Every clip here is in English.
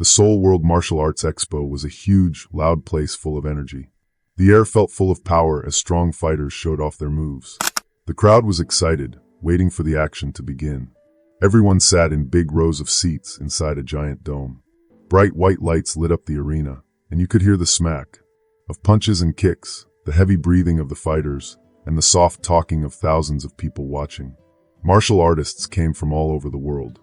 The Seoul World Martial Arts Expo was a huge, loud place full of energy. The air felt full of power as strong fighters showed off their moves. The crowd was excited, waiting for the action to begin. Everyone sat in big rows of seats inside a giant dome. Bright white lights lit up the arena, and you could hear the smack of punches and kicks, the heavy breathing of the fighters, and the soft talking of thousands of people watching. Martial artists came from all over the world.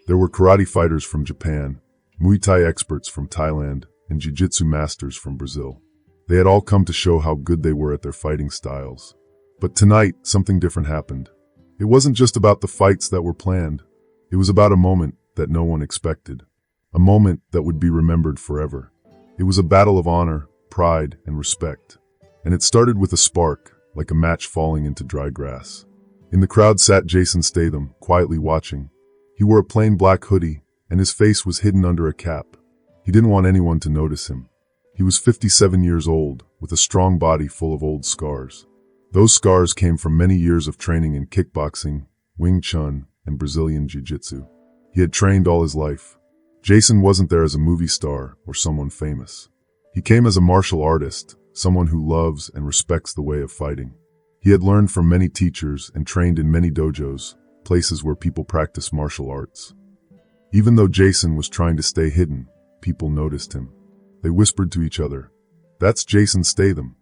There were karate fighters from Japan, Muay Thai experts from Thailand, and jiu-jitsu masters from Brazil. They had all come to show how good they were at their fighting styles. But tonight, something different happened. It wasn't just about the fights that were planned. It was about a moment that no one expected. A moment that would be remembered forever. It was a battle of honor, pride, and respect. And it started with a spark, like a match falling into dry grass. In the crowd sat Jason Statham, quietly watching. He wore a plain black hoodie, and his face was hidden under a cap. He didn't want anyone to notice him. He was 57 years old, with a strong body full of old scars. Those scars came from many years of training in kickboxing, Wing Chun, and Brazilian Jiu-Jitsu. He had trained all his life. Jason wasn't there as a movie star or someone famous. He came as a martial artist, someone who loves and respects the way of fighting. He had learned from many teachers and trained in many dojos, places where people practice martial arts. Even though Jason was trying to stay hidden, people noticed him. They whispered to each other, "That's Jason Statham."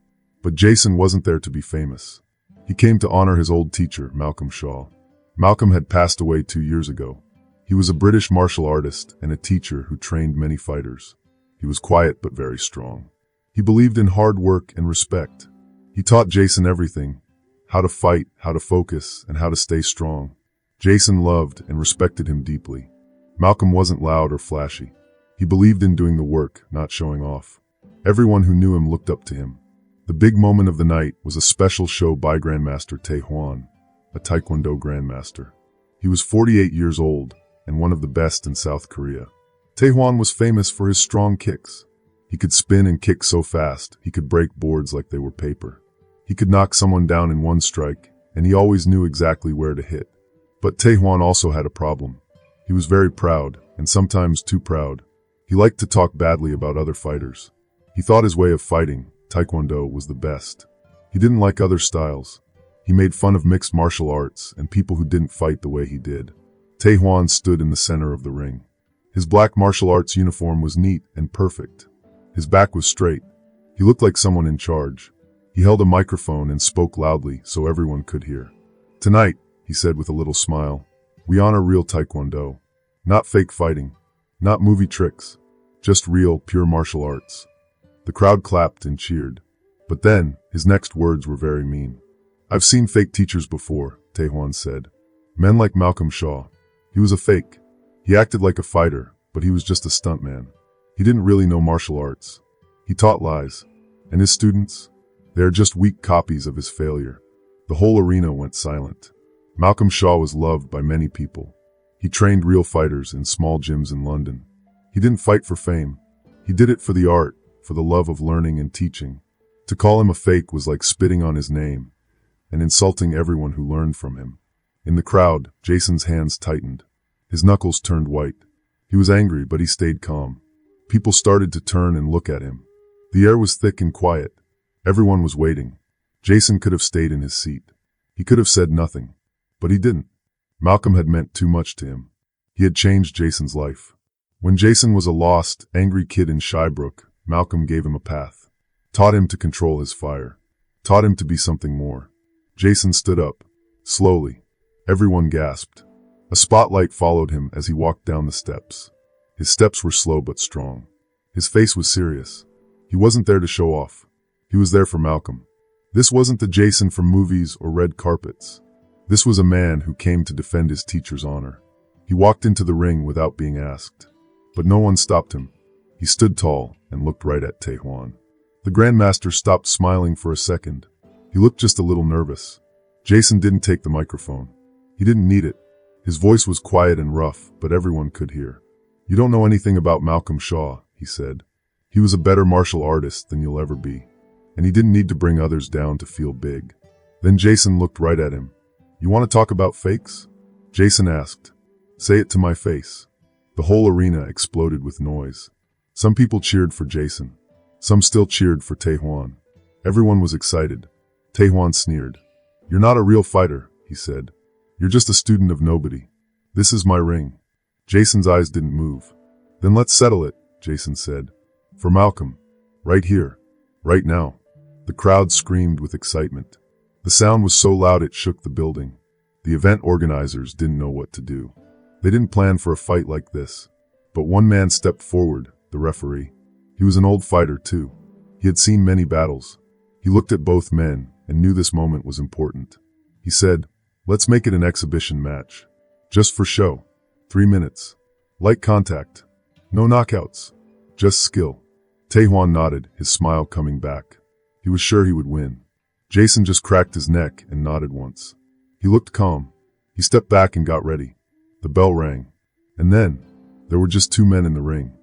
But Jason wasn't there to be famous. He came to honor his old teacher, Malcolm Shaw. Malcolm had passed away 2 years ago. He was a British martial artist and a teacher who trained many fighters. He was quiet but very strong. He believed in hard work and respect. He taught Jason everything: how to fight, how to focus, and how to stay strong. Jason loved and respected him deeply. Malcolm wasn't loud or flashy. He believed in doing the work, not showing off. Everyone who knew him looked up to him. The big moment of the night was a special show by Grandmaster Tae, a Taekwondo grandmaster. He was 48 years old and one of the best in South Korea. Tae was famous for his strong kicks. He could spin and kick so fast, he could break boards like they were paper. He could knock someone down in one strike, and he always knew exactly where to hit. But Tae also had a problem. He was very proud, and sometimes too proud. He liked to talk badly about other fighters. He thought his way of fighting, Taekwondo, was the best. He didn't like other styles. He made fun of mixed martial arts and people who didn't fight the way he did. Tae stood in the center of the ring. His black martial arts uniform was neat and perfect. His back was straight. He looked like someone in charge. He held a microphone and spoke loudly so everyone could hear. "Tonight," he said with a little smile, "we honor real Taekwondo. Not fake fighting. Not movie tricks. Just real, pure martial arts." The crowd clapped and cheered. But then, his next words were very mean. "I've seen fake teachers before," Tae said. "Men like Malcolm Shaw. He was a fake. He acted like a fighter, but he was just a stuntman. He didn't really know martial arts. He taught lies. And his students? They are just weak copies of his failure." The whole arena went silent. Malcolm Shaw was loved by many people. He trained real fighters in small gyms in London. He didn't fight for fame. He did it for the art, for the love of learning and teaching. To call him a fake was like spitting on his name and insulting everyone who learned from him. In the crowd, Jason's hands tightened. His knuckles turned white. He was angry, but he stayed calm. People started to turn and look at him. The air was thick and quiet. Everyone was waiting. Jason could have stayed in his seat. He could have said nothing. But he didn't. Malcolm had meant too much to him. He had changed Jason's life. When Jason was a lost, angry kid in Shirebrook, Malcolm gave him a path. Taught him to control his fire. Taught him to be something more. Jason stood up. Slowly. Everyone gasped. A spotlight followed him as he walked down the steps. His steps were slow but strong. His face was serious. He wasn't there to show off. He was there for Malcolm. This wasn't the Jason from movies or red carpets. This was a man who came to defend his teacher's honor. He walked into the ring without being asked. But no one stopped him. He stood tall and looked right at Tae. The Grandmaster stopped smiling for a second. He looked just a little nervous. Jason didn't take the microphone. He didn't need it. His voice was quiet and rough, but everyone could hear. "You don't know anything about Malcolm Shaw," he said. "He was a better martial artist than you'll ever be. And he didn't need to bring others down to feel big." Then Jason looked right at him. "You want to talk about fakes?" Jason asked. "Say it to my face." The whole arena exploded with noise. Some people cheered for Jason. Some still cheered for Taekwon. Everyone was excited. Taekwon sneered. "You're not a real fighter," he said. "You're just a student of nobody. This is my ring." Jason's eyes didn't move. "Then let's settle it," Jason said. "For Malcolm. Right here. Right now." The crowd screamed with excitement. The sound was so loud it shook the building. The event organizers didn't know what to do. They didn't plan for a fight like this. But one man stepped forward, the referee. He was an old fighter too. He had seen many battles. He looked at both men and knew this moment was important. He said, "Let's make it an exhibition match. Just for show. 3 minutes. Light contact. No knockouts. Just skill." Taekwon nodded, his smile coming back. He was sure he would win. Jason just cracked his neck and nodded once. He looked calm. He stepped back and got ready. The bell rang. And then, there were just 2 men in the ring.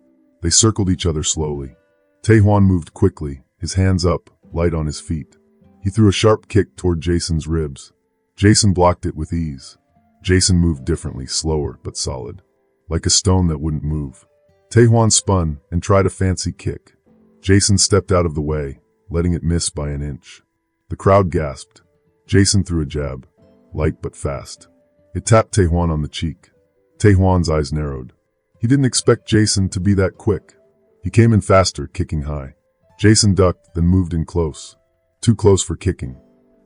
They circled each other slowly. Taekwon moved quickly, his hands up, light on his feet. He threw a sharp kick toward Jason's ribs. Jason blocked it with ease. Jason moved differently, slower but solid. Like a stone that wouldn't move. Taekwon spun and tried a fancy kick. Jason stepped out of the way, letting it miss by an inch. The crowd gasped. Jason threw a jab, light but fast. It tapped Taekwon on the cheek. Taekwon's eyes narrowed. He didn't expect Jason to be that quick. He came in faster, kicking high. Jason ducked, then moved in close. Too close for kicking.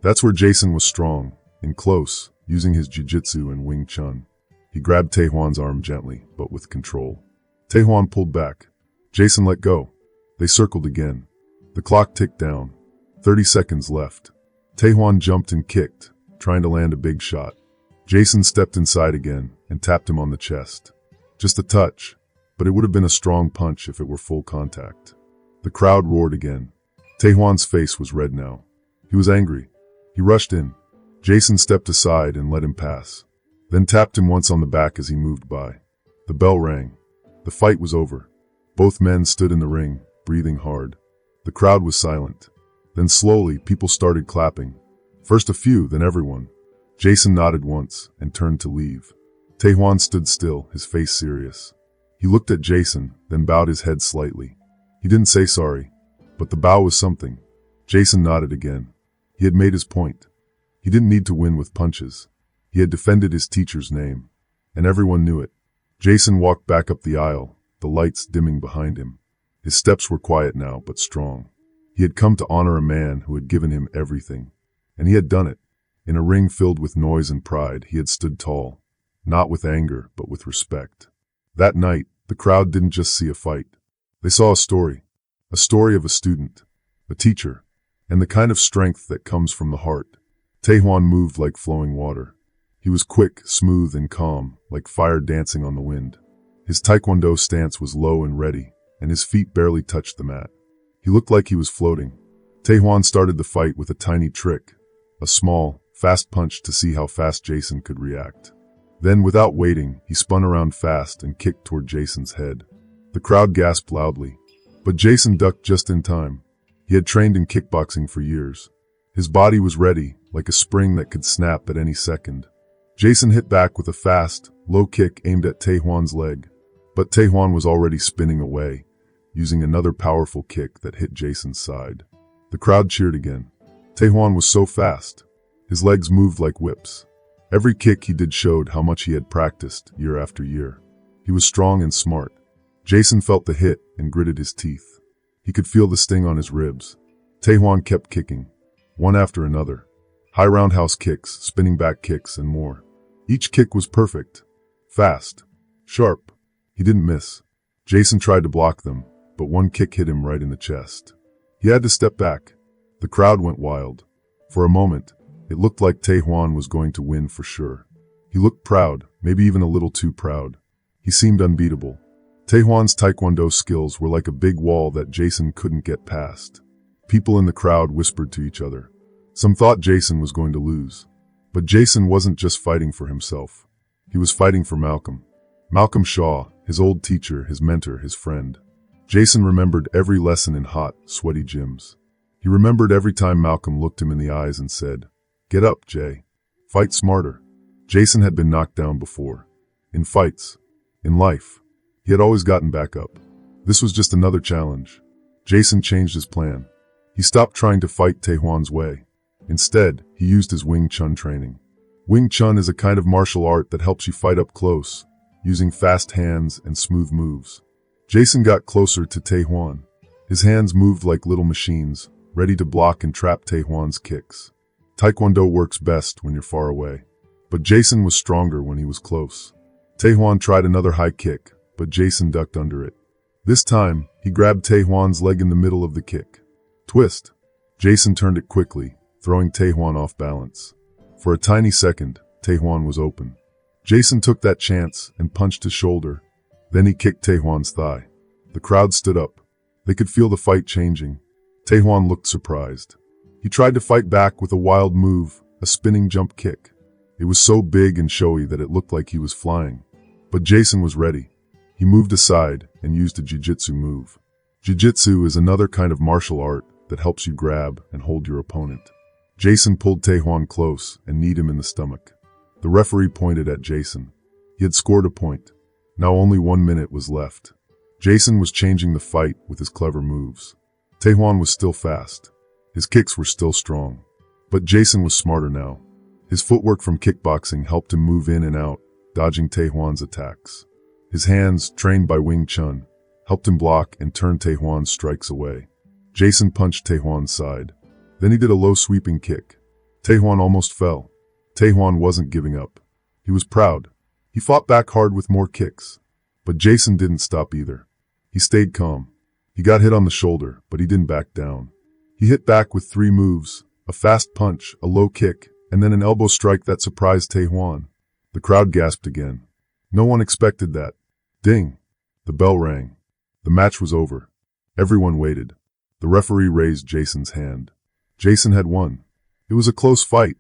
That's where Jason was strong, in close, using his jiu-jitsu and Wing Chun. He grabbed Taekwon's arm gently, but with control. Taekwon pulled back. Jason let go. They circled again. The clock ticked down. 30 seconds left. Taekwon jumped and kicked, trying to land a big shot. Jason stepped inside again and tapped him on the chest. Just a touch, but it would have been a strong punch if it were full contact. The crowd roared again. Taekwon's face was red now. He was angry. He rushed in. Jason stepped aside and let him pass, then tapped him once on the back as he moved by. The bell rang. The fight was over. Both men stood in the ring, breathing hard. The crowd was silent. Then slowly, people started clapping. First a few, then everyone. Jason nodded once and turned to leave. Taekwon stood still, his face serious. He looked at Jason, then bowed his head slightly. He didn't say sorry, but the bow was something. Jason nodded again. He had made his point. He didn't need to win with punches. He had defended his teacher's name, and everyone knew it. Jason walked back up the aisle, the lights dimming behind him. His steps were quiet now, but strong. He had come to honor a man who had given him everything, and he had done it. In a ring filled with noise and pride, he had stood tall, not with anger, but with respect. That night, the crowd didn't just see a fight. They saw a story of a student, a teacher, and the kind of strength that comes from the heart. Taekwon moved like flowing water. He was quick, smooth, and calm, like fire dancing on the wind. His Taekwondo stance was low and ready, and his feet barely touched the mat. He looked like he was floating. Taekwon started the fight with a tiny trick, a small, fast punch to see how fast Jason could react. Then, without waiting, he spun around fast and kicked toward Jason's head. The crowd gasped loudly, but Jason ducked just in time. He had trained in kickboxing for years. His body was ready, like a spring that could snap at any second. Jason hit back with a fast, low kick aimed at Taekwon's leg, but Taekwon was already spinning away, using another powerful kick that hit Jason's side. The crowd cheered again. Taekwon was so fast. His legs moved like whips. Every kick he did showed how much he had practiced year after year. He was strong and smart. Jason felt the hit and gritted his teeth. He could feel the sting on his ribs. Taekwon kept kicking, one after another. High roundhouse kicks, spinning back kicks, and more. Each kick was perfect. Fast. Sharp. He didn't miss. Jason tried to block them, but one kick hit him right in the chest. He had to step back. The crowd went wild. For a moment, it looked like Taekwon was going to win for sure. He looked proud, maybe even a little too proud. He seemed unbeatable. Taekwon's Taekwondo skills were like a big wall that Jason couldn't get past. People in the crowd whispered to each other. Some thought Jason was going to lose. But Jason wasn't just fighting for himself. He was fighting for Malcolm. Malcolm Shaw, his old teacher, his mentor, his friend. Jason remembered every lesson in hot, sweaty gyms. He remembered every time Malcolm looked him in the eyes and said, "Get up, Jay. Fight smarter." Jason had been knocked down before. In fights. In life. He had always gotten back up. This was just another challenge. Jason changed his plan. He stopped trying to fight Taekwondo's way. Instead, he used his Wing Chun training. Wing Chun is a kind of martial art that helps you fight up close, using fast hands and smooth moves. Jason got closer to Taekwondo. His hands moved like little machines, ready to block and trap Taekwondo's kicks. Taekwondo works best when you're far away. But Jason was stronger when he was close. Taekwondo tried another high kick, but Jason ducked under it. This time, he grabbed Taekwondo's leg in the middle of the kick. Twist. Jason turned it quickly, throwing Taekwondo off balance. For a tiny second, Taekwondo was open. Jason took that chance and punched his shoulder. Then he kicked Taekwondo's thigh. The crowd stood up. They could feel the fight changing. Taekwondo looked surprised. He tried to fight back with a wild move, a spinning jump kick. It was so big and showy that it looked like he was flying. But Jason was ready. He moved aside and used a jiu-jitsu move. Jiu-jitsu is another kind of martial art that helps you grab and hold your opponent. Jason pulled Taekwondo close and kneed him in the stomach. The referee pointed at Jason. He had scored a point. Now only 1 minute was left. Jason was changing the fight with his clever moves. Taekwondo was still fast. His kicks were still strong. But Jason was smarter now. His footwork from kickboxing helped him move in and out, dodging Taekwondo's attacks. His hands, trained by Wing Chun, helped him block and turn Taekwondo's strikes away. Jason punched Taekwondo's side. Then he did a low sweeping kick. Taekwondo almost fell. Taekwondo wasn't giving up. He was proud. He fought back hard with more kicks. But Jason didn't stop either. He stayed calm. He got hit on the shoulder, but he didn't back down. He hit back with 3 moves, a fast punch, a low kick, and then an elbow strike that surprised Taekwondo. The crowd gasped again. No one expected that. Ding! The bell rang. The match was over. Everyone waited. The referee raised Jason's hand. Jason had won. It was a close fight.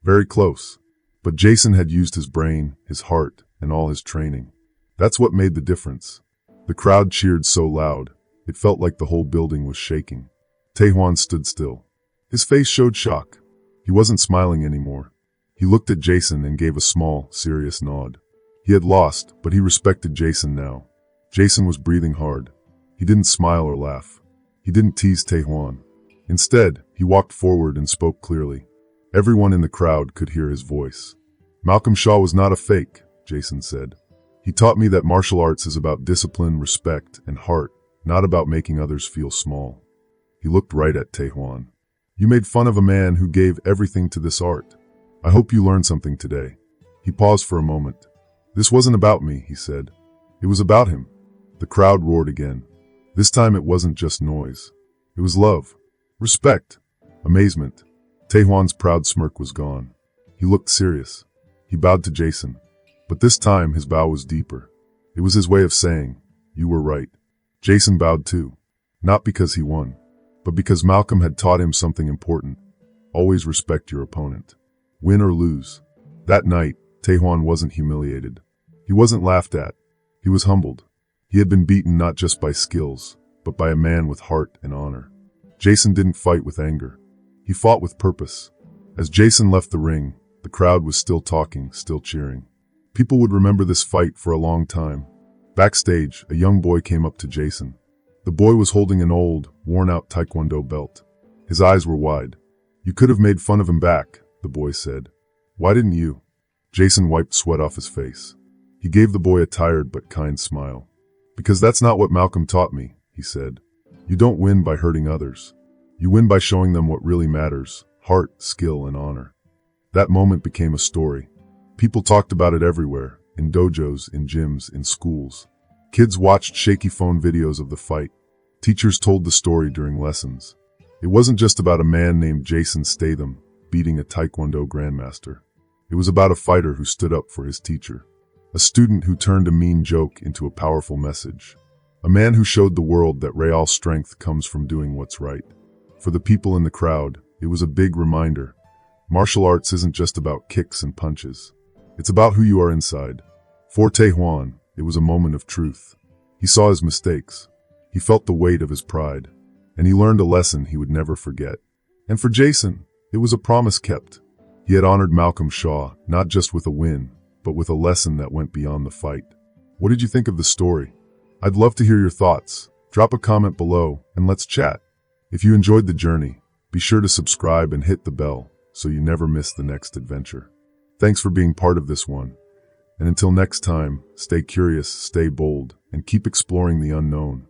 Very close. But Jason had used his brain, his heart, and all his training. That's what made the difference. The crowd cheered so loud, it felt like the whole building was shaking. Taekwondo stood still. His face showed shock. He wasn't smiling anymore. He looked at Jason and gave a small, serious nod. He had lost, but he respected Jason now. Jason was breathing hard. He didn't smile or laugh. He didn't tease Taekwondo. Instead, he walked forward and spoke clearly. Everyone in the crowd could hear his voice. Malcolm Shaw was not a fake, Jason said. He taught me that martial arts is about discipline, respect, and heart, not about making others feel small. He looked right at Taekwondo. You made fun of a man who gave everything to this art. I hope you learned something today. He paused for a moment. This wasn't about me, he said. It was about him. The crowd roared again. This time it wasn't just noise. It was love, respect, amazement. Taekwondo's proud smirk was gone. He looked serious. He bowed to Jason. But this time his bow was deeper. It was his way of saying, you were right. Jason bowed too. Not because he won, but because Malcolm had taught him something important. Always respect your opponent. Win or lose. That night, Taekwondo wasn't humiliated. He wasn't laughed at. He was humbled. He had been beaten not just by skills, but by a man with heart and honor. Jason didn't fight with anger. He fought with purpose. As Jason left the ring, the crowd was still talking, still cheering. People would remember this fight for a long time. Backstage, a young boy came up to Jason. The boy was holding an old, worn-out Taekwondo belt. His eyes were wide. You could have made fun of him back, the boy said. Why didn't you? Jason wiped sweat off his face. He gave the boy a tired but kind smile. Because that's not what Malcolm taught me, he said. You don't win by hurting others. You win by showing them what really matters, heart, skill, and honor. That moment became a story. People talked about it everywhere, in dojos, in gyms, in schools. Kids watched shaky phone videos of the fight. Teachers told the story during lessons. It wasn't just about a man named Jason Statham beating a Taekwondo grandmaster. It was about a fighter who stood up for his teacher. A student who turned a mean joke into a powerful message. A man who showed the world that real strength comes from doing what's right. For the people in the crowd, it was a big reminder. Martial arts isn't just about kicks and punches. It's about who you are inside. For Taekwondo, it was a moment of truth. He saw his mistakes. He felt the weight of his pride. And he learned a lesson he would never forget. And for Jason, it was a promise kept. He had honored Malcolm Shaw, not just with a win, but with a lesson that went beyond the fight. What did you think of the story? I'd love to hear your thoughts. Drop a comment below and let's chat. If you enjoyed the journey, be sure to subscribe and hit the bell so you never miss the next adventure. Thanks for being part of this one. And until next time, stay curious, stay bold, and keep exploring the unknown.